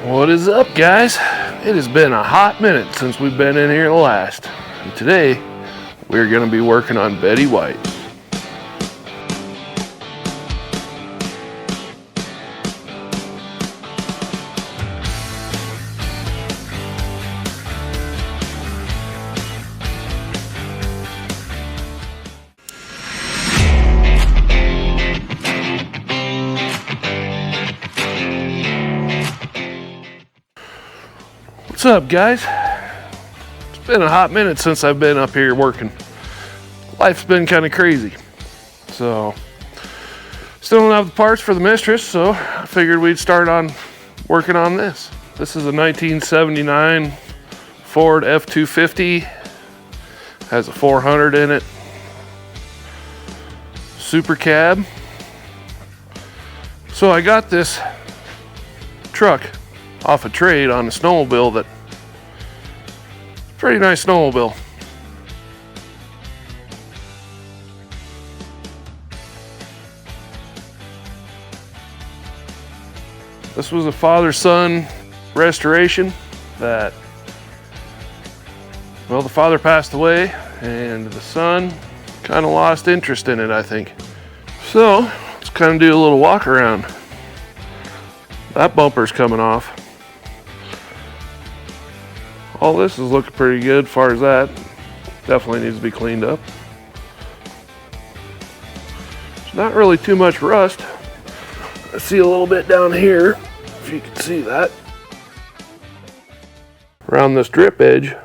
What is up, guys? It has been a hot minute since we've been in here last. And today, we're going to be working on Betty White. What's up, guys? It's been a hot minute since I've been up here working. Life's been kind of crazy. So, still don't have the parts for the Mistress, so I figured we'd start on working on this. This is a 1979 Ford F250. Has a 400 in it. Super Cab. So I got this truck off a trade on a snowmobile that pretty nice snowmobile. This was a father-son restoration that, well, the father passed away and the son kind of lost interest in it, I think. So let's kind of do a little walk around. That bumper's coming off. All this is looking pretty good as far as that. Definitely needs to be cleaned up. There's not really too much rust. I see a little bit down here, if you can see that. Around this drip edge,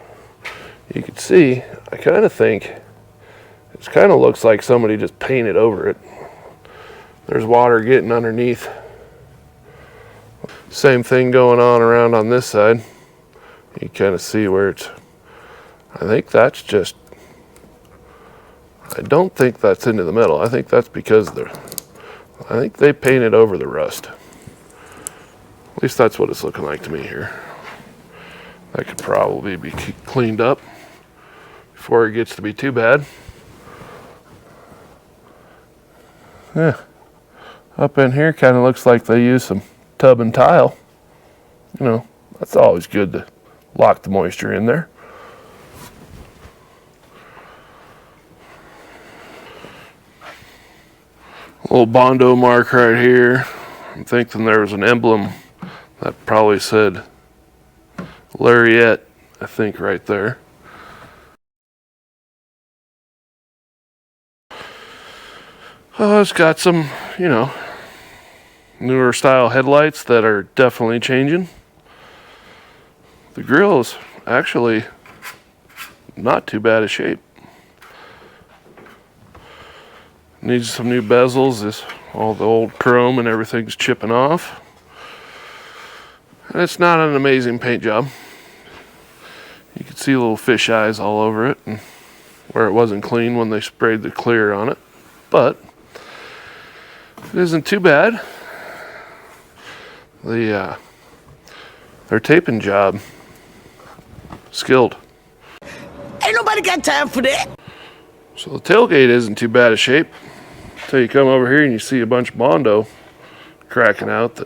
you can see, I kind of think, it kind of looks like somebody just painted over it. There's water getting underneath. Same thing going on around on this side. You kind of see where it's, I think that's just, I don't think that's into the metal. I think that's because I think they painted over the rust. At least that's what it's looking like to me here. That could probably be cleaned up before it gets to be too bad. Yeah, up in here kind of looks like they used some tub and tile. You know, that's always good to lock the moisture in there. A little Bondo mark right here. I'm thinking there was an emblem that probably said Lariat, I think, right there. Oh, it's got some, you know, newer style headlights that are definitely changing. The grill is actually not too bad a shape. Needs some new bezels. All the old chrome and everything's chipping off. And it's not an amazing paint job. You can see little fish eyes all over it, and where it wasn't clean when they sprayed the clear on it. But it isn't too bad. Their taping job, skilled. Ain't nobody got time for that. So the tailgate isn't too bad a shape until you come over here and you see a bunch of Bondo cracking out.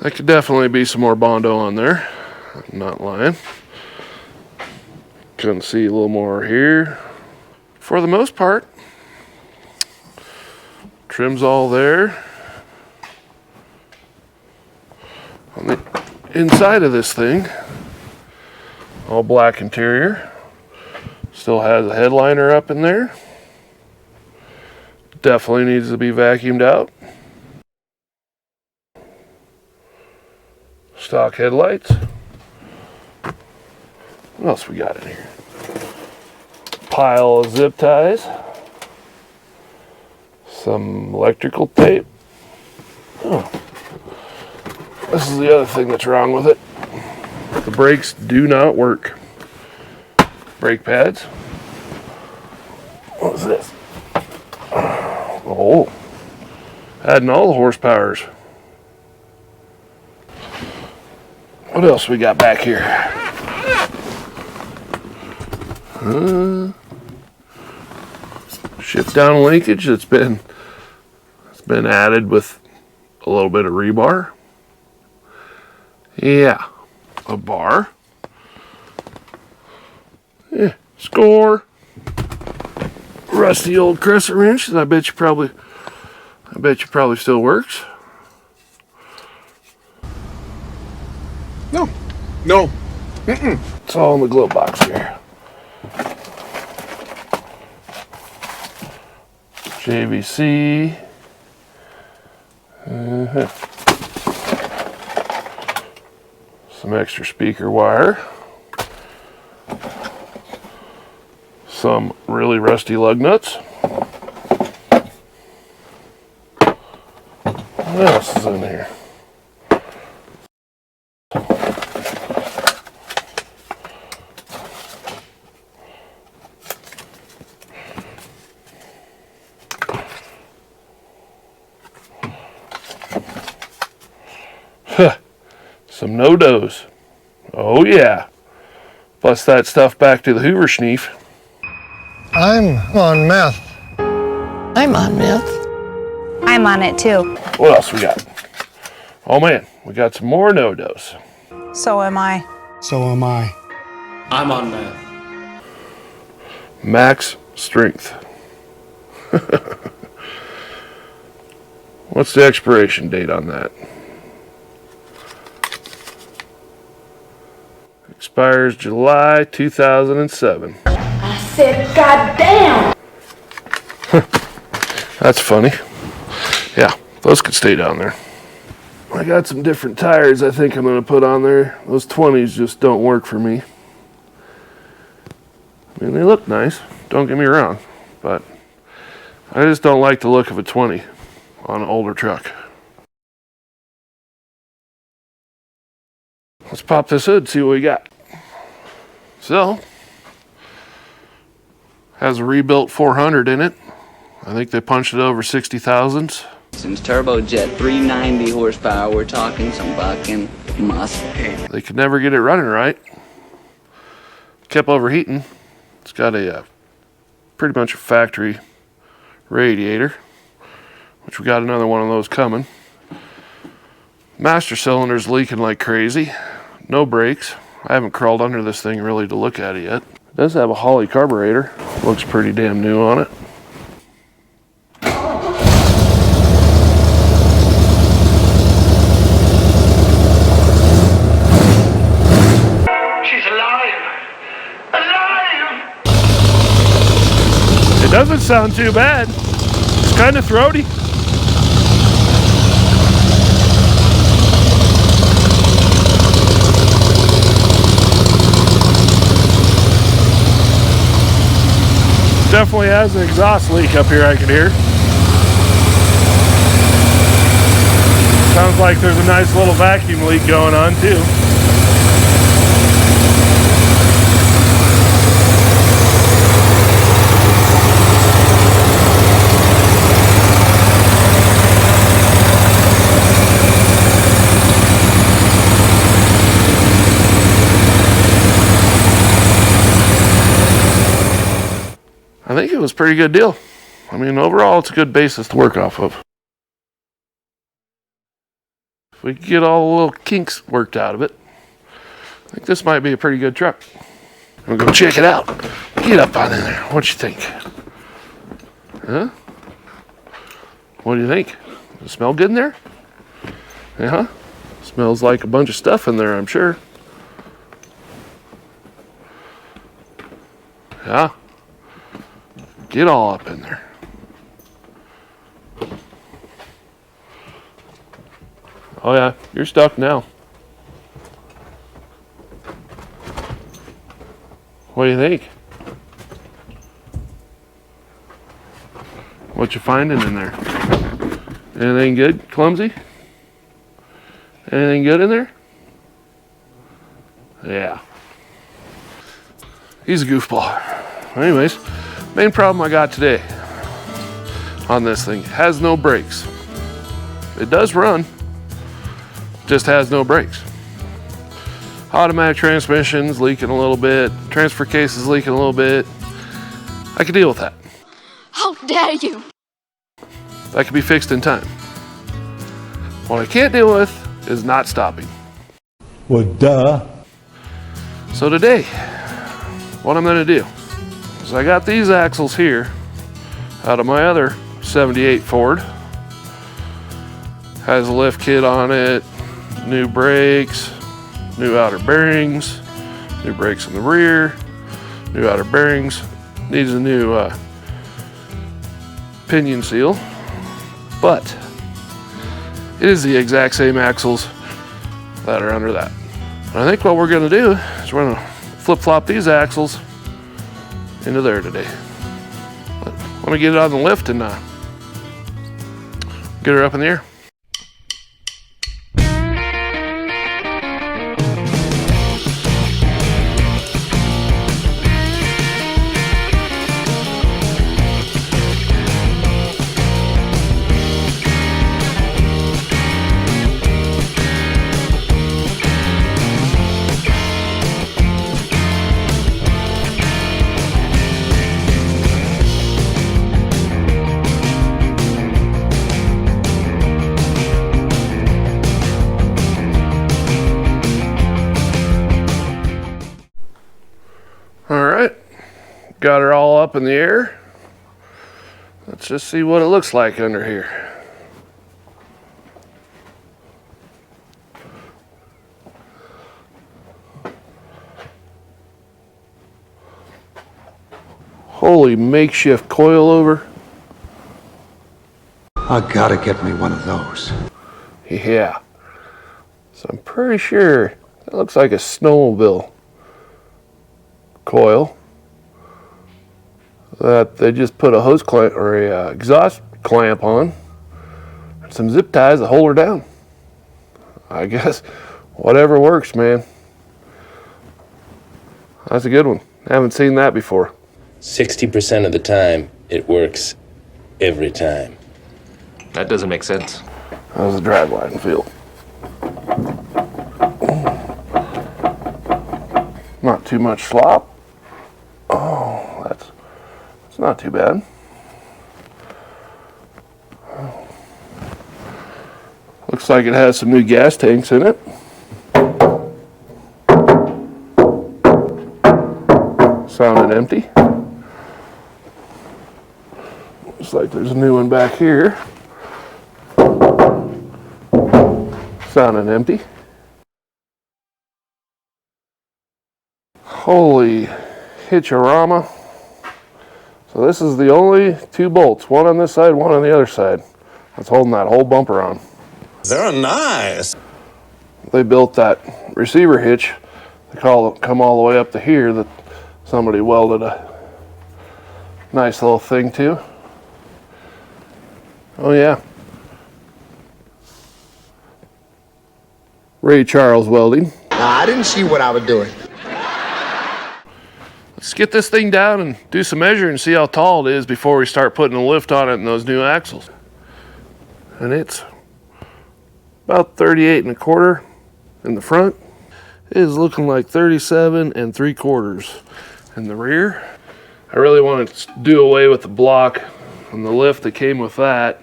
That could definitely be some more Bondo on there. I'm not lying. Can see a little more here. For the most part, trim's all there. On the inside of this thing, all black interior. Still has a headliner up in there. Definitely needs to be vacuumed out. Stock headlights. What else we got in here? Pile of zip ties. Some electrical tape. Oh. This is the other thing that's wrong with it. The brakes do not work. Brake pads. What is this? Oh, adding all the horsepowers. What else we got back here? Shift down linkage that's been added with a little bit of rebar. Yeah, a bar. Yeah, score. Rusty old crescent wrench that I bet you probably still works. No. No. It's all in the glove box here. JVC. Some extra speaker wire. Some really rusty lug nuts. What else is in here? Some no-dos. Oh yeah. Plus that stuff back to the Hoover Schneef. I'm on meth. I'm on meth. I'm on it too. What else we got? Oh man, we got some more no-dos. So am I. So am I. I'm on meth. Max strength. What's the expiration date on that? Expires July 2007. I said, God damn! That's funny. Yeah, those could stay down there. I got some different tires I think I'm going to put on there. Those 20s just don't work for me. I mean, they look nice, don't get me wrong, but I just don't like the look of a 20 on an older truck. Let's pop this hood, see what we got. So, has a rebuilt 400 in it. I think they punched it over 60,000s. Since turbojet 390 horsepower, we're talking some fucking muscle. They could never get it running right. Kept overheating. It's got a pretty much a factory radiator, which we got another one of those coming. Master cylinder's leaking like crazy. No brakes. I haven't crawled under this thing really to look at it yet. It does have a Holley carburetor. Looks pretty damn new on it. She's alive! Alive! It doesn't sound too bad. It's kind of throaty. Definitely has an exhaust leak up here I can hear. Sounds like there's a nice little vacuum leak going on too. I think it was a pretty good deal. I mean, overall, it's a good basis to work off of. If we could get all the little kinks worked out of it, I think this might be a pretty good truck. We'll go check it out. Get up on in there. What you think? Huh? What do you think? Does it smell good in there? Yeah? Smells like a bunch of stuff in there, I'm sure. Yeah? Get all up in there. Oh yeah, you're stuck now. What do you think? What you finding in there? Anything good, Clumsy? Anything good in there? Yeah. He's a goofball. Anyways, main problem I got today on this thing has no brakes. It does run, just has no brakes. Automatic transmission's leaking a little bit, transfer case is leaking a little bit. I can deal with that. How dare you! That can be fixed in time. What I can't deal with is not stopping. Well, duh. So today, what I'm gonna do is I got these axles here out of my other 78 Ford. Has a lift kit on it, new brakes, new outer bearings, new brakes in the rear, new outer bearings, needs a new pinion seal, but it is the exact same axles that are under that. And I think what we're gonna do is we're gonna flip-flop these axles into there today. But let me get it on the lift and get her up in the air. All right, got her all up in the air. Let's just see what it looks like under here. Holy makeshift coilover. I gotta get me one of those. Yeah. So I'm pretty sure it looks like a snowmobile coil that they just put a hose clamp or a exhaust clamp on and some zip ties that hold her down. I guess whatever works, man. That's a good one. Haven't seen that before. 60% of the time, it works every time. That doesn't make sense. How's the dragline feel? Not too much slop. Oh, that's not too bad. Looks like it has some new gas tanks in it. Sounding empty. Looks like there's a new one back here. Sounding empty. Holy hitcherama. So this is the only two bolts, one on this side, one on the other side, that's holding that whole bumper on. They're nice. They built that receiver hitch, they come all the way up to here, that somebody welded a nice little thing to. Oh yeah. Ray Charles welding. I didn't see what I was doing. Let's get this thing down and do some measuring and see how tall it is before we start putting a lift on it and those new axles. And it's about 38 1/4 in the front. It is looking like 37 3/4 in the rear. I really want to do away with the block and the lift that came with that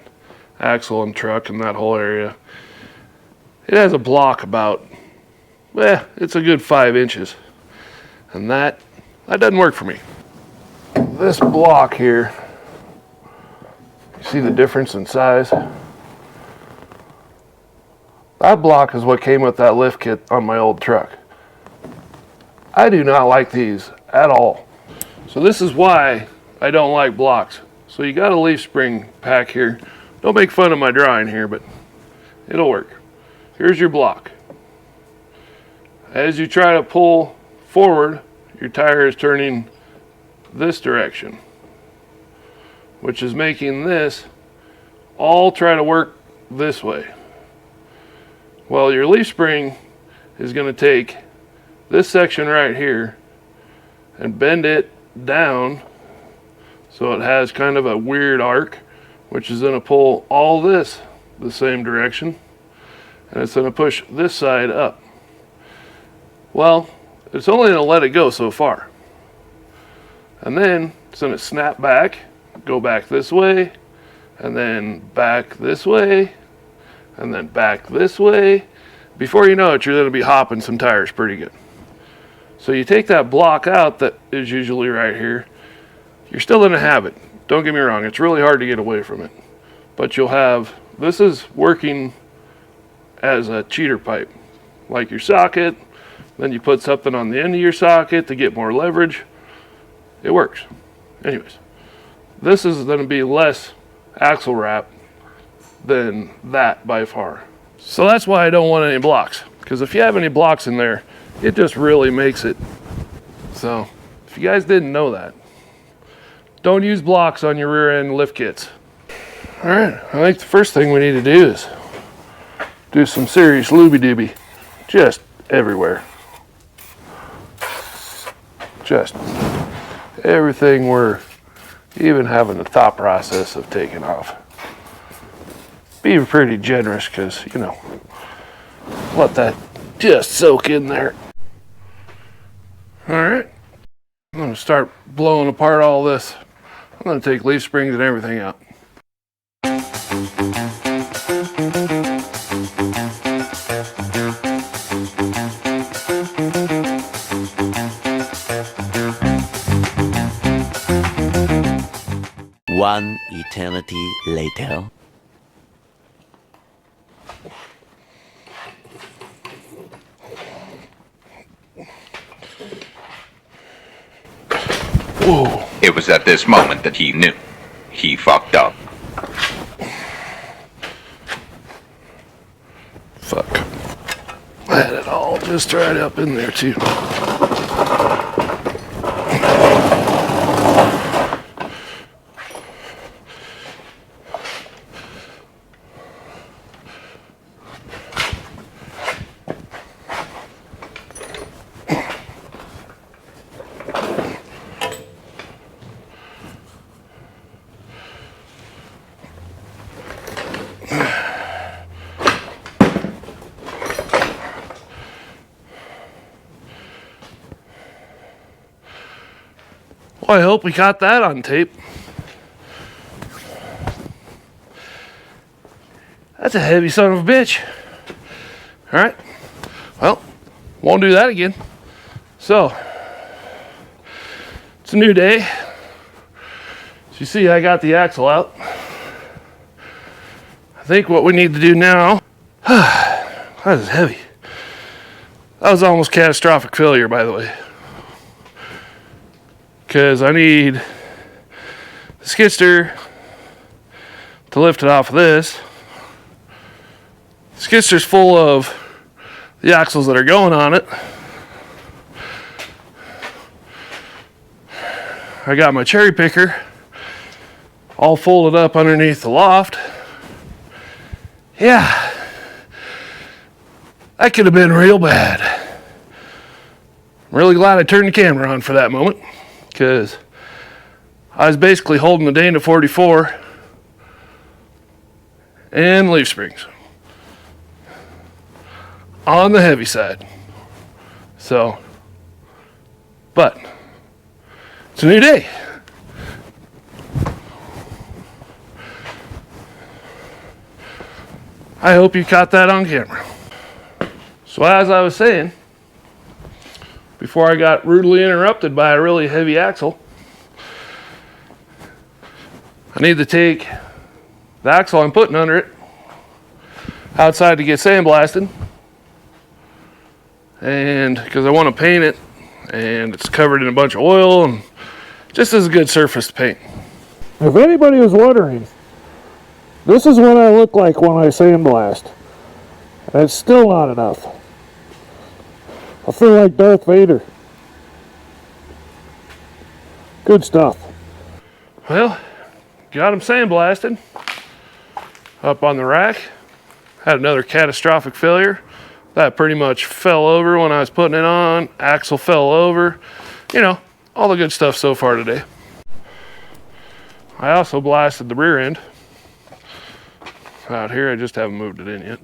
axle and truck and that whole area. It has a block about, it's a good 5 inches. And that doesn't work for me. This block here, you see the difference in size? That block is what came with that lift kit on my old truck. I do not like these at all. So this is why I don't like blocks. So you got a leaf spring pack here. Don't make fun of my drawing here, but it'll work. Here's your block. As you try to pull forward, your tire is turning this direction, which is making this all try to work this way. Well, your leaf spring is going to take this section right here and bend it down so it has kind of a weird arc, which is going to pull all this the same direction, and it's going to push this side up. Well, it's only going to let it go so far, and then it's going to snap back, go back this way, and then back this way, and then back this way, before you know it, you're going to be hopping some tires pretty good. So you take that block out that is usually right here. You're still going to have it. Don't get me wrong, it's really hard to get away from it. But you'll have, this is working as a cheater pipe, like your socket. Then you put something on the end of your socket to get more leverage. It works. Anyways, this is going to be less axle wrap than that by far. So that's why I don't want any blocks, because if you have any blocks in there, it just really makes it. So if you guys didn't know that, don't use blocks on your rear end lift kits. All right, I think the first thing we need to do is do some serious looby-dooby, just everywhere. Just everything we're even having the thought process of taking off. Be pretty generous, because, you know, let that just soak in there. All right, I'm going to start blowing apart all this. I'm going to take leaf springs and everything out. One eternity later. Whoa. It was at this moment that he knew. He fucked up. Fuck. I had it all just right up in there too. Well, I hope we caught that on tape. That's a heavy son of a bitch. All right. Well, won't do that again. So, it's a new day. As you see, I got the axle out. I think what we need to do now, that is heavy. That was almost catastrophic failure, by the way. Because I need the skidster to lift it off of this. The skidster's full of the axles that are going on it. I got my cherry picker all folded up underneath the loft. Yeah, that could have been real bad. I'm really glad I turned the camera on for that moment, because I was basically holding the Dana 44 and leaf springs on the heavy side. So, but it's a new day. I hope you caught that on camera. So as I was saying, before I got rudely interrupted by a really heavy axle, I need to take the axle I'm putting under it outside to get sandblasted, and because I want to paint it, and it's covered in a bunch of oil, and just as a good surface to paint. If anybody was wondering, this is what I look like when I sandblast, and it's still not enough. I feel like Darth Vader. Good stuff. Well, got him sandblasted up on the rack. Had another catastrophic failure. That pretty much fell over when I was putting it on. Axle fell over. You know, all the good stuff so far today. I also blasted the rear end out here. I just haven't moved it in yet.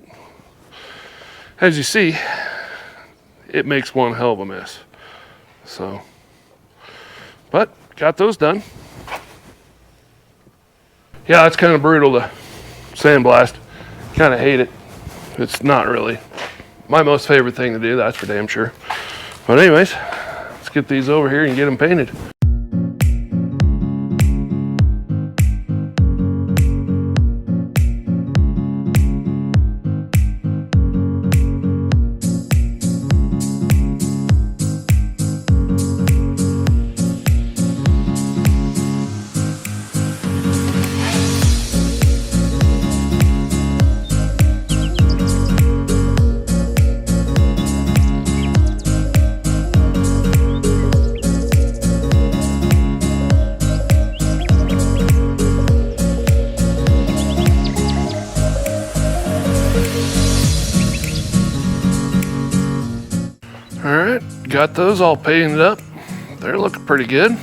As you see, it makes one hell of a mess. So, but got those done. Yeah, it's kind of brutal to sandblast. Kind of hate it. It's not really my most favorite thing to do, that's for damn sure. But anyways, let's get these over here and get them painted. Alright, got those all painted up. They're looking pretty good.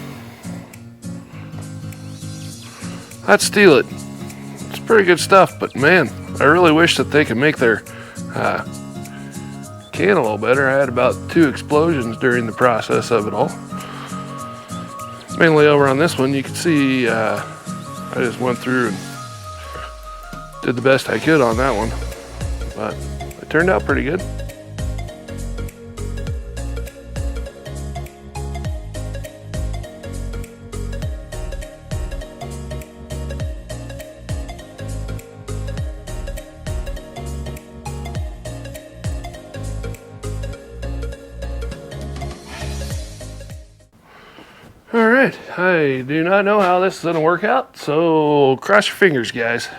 I'd steal it. It's pretty good stuff, but man, I really wish that they could make their can a little better. I had about 2 explosions during the process of it all. Mainly over on this one, you can see I just went through and did the best I could on that one, but it turned out pretty good. All right, I do not know how this is gonna work out, so cross your fingers, guys.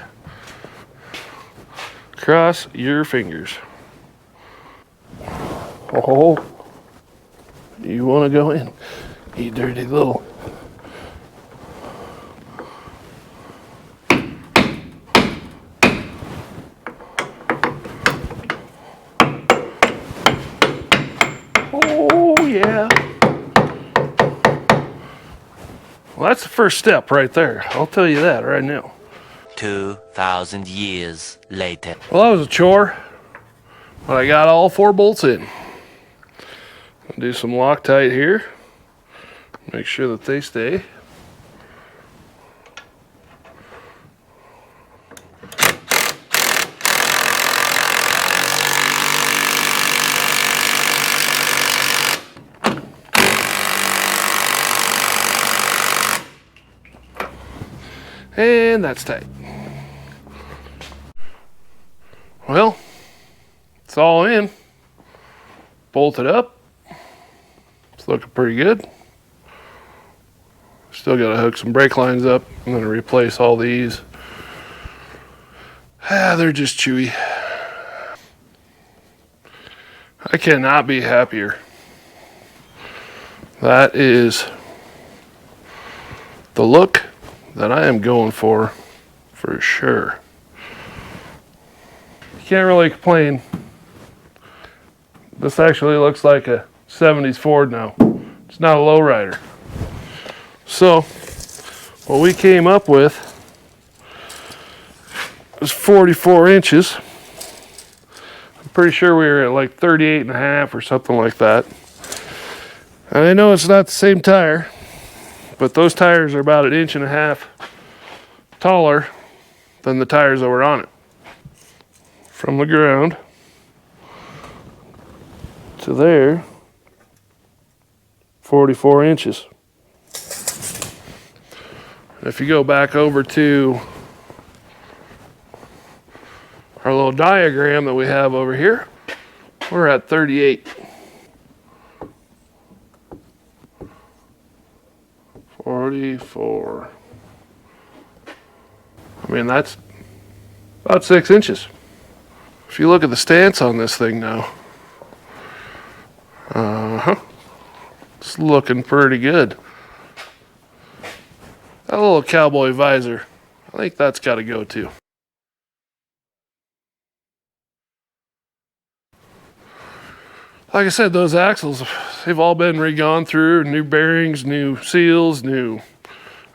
Cross your fingers. Oh, you wanna go in, you dirty little. Oh, yeah. Well, that's the first step right there. I'll tell you that right now. 2,000 years later. Well, that was a chore, but I got all 4 bolts in. I'll do some Loctite here. Make sure that they stay. And that's tight. Well, it's all in. Bolted up. It's looking pretty good. Still got to hook some brake lines up. I'm going to replace all these. They're just chewy. I cannot be happier. That is the look that I am going for sure. You can't really complain. This actually looks like a 70s Ford now. It's not a lowrider. So, what we came up with was 44 inches. I'm pretty sure we were at like 38 and a half or something like that. And I know it's not the same tire, but those tires are about 1.5 inches taller than the tires that were on it. From the ground to there, 44 inches. If you go back over to our little diagram that we have over here, we're at 38. 44. I mean, that's about 6 inches. If you look at the stance on this thing now, it's looking pretty good. That little cowboy visor, I think that's got to go too. Like I said, those axles, they've all been re-gone through. New bearings, new seals, new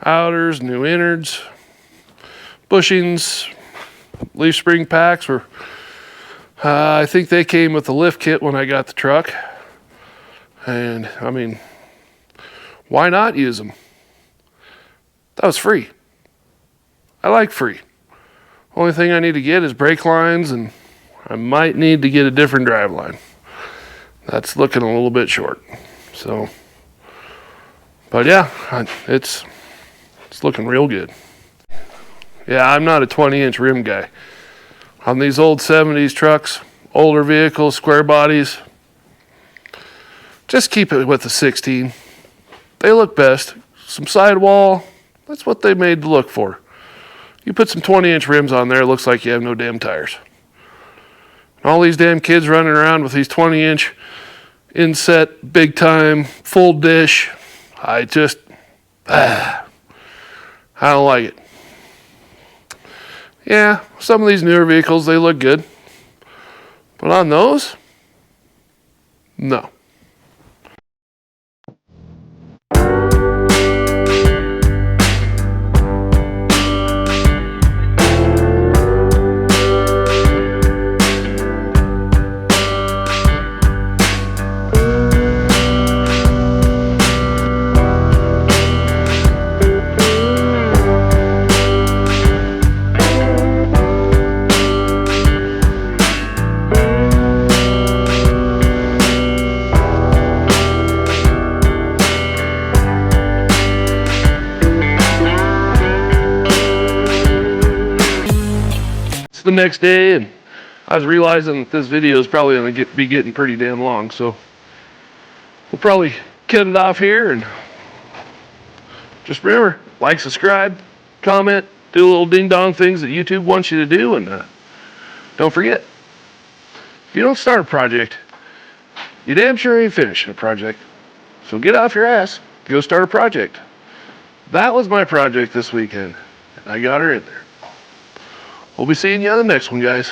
outers, new innards, bushings, leaf spring packs were, I think they came with the lift kit when I got the truck. And I mean, why not use them? That was free. I like free. Only thing I need to get is brake lines and I might need to get a different driveline. That's looking a little bit short. So, but yeah, it's looking real good. Yeah, I'm not a 20-inch rim guy. On these old 70s trucks, older vehicles, square bodies, just keep it with the 16. They look best. Some sidewall, that's what they made to look for. You put some 20-inch rims on there, it looks like you have no damn tires. All these damn kids running around with these 20-inch inset, big time, full dish. I don't like it. Yeah, some of these newer vehicles, they look good. But on those, no. The next day, and I was realizing that this video is probably going to be getting pretty damn long, so we'll probably cut it off here. And just remember, like, subscribe, comment, do little ding dong things that YouTube wants you to do, and don't forget, if you don't start a project, you damn sure ain't finishing a project. So get off your ass, go start a project. That was my project this weekend, and I got her in there. We'll be seeing you on the next one, guys.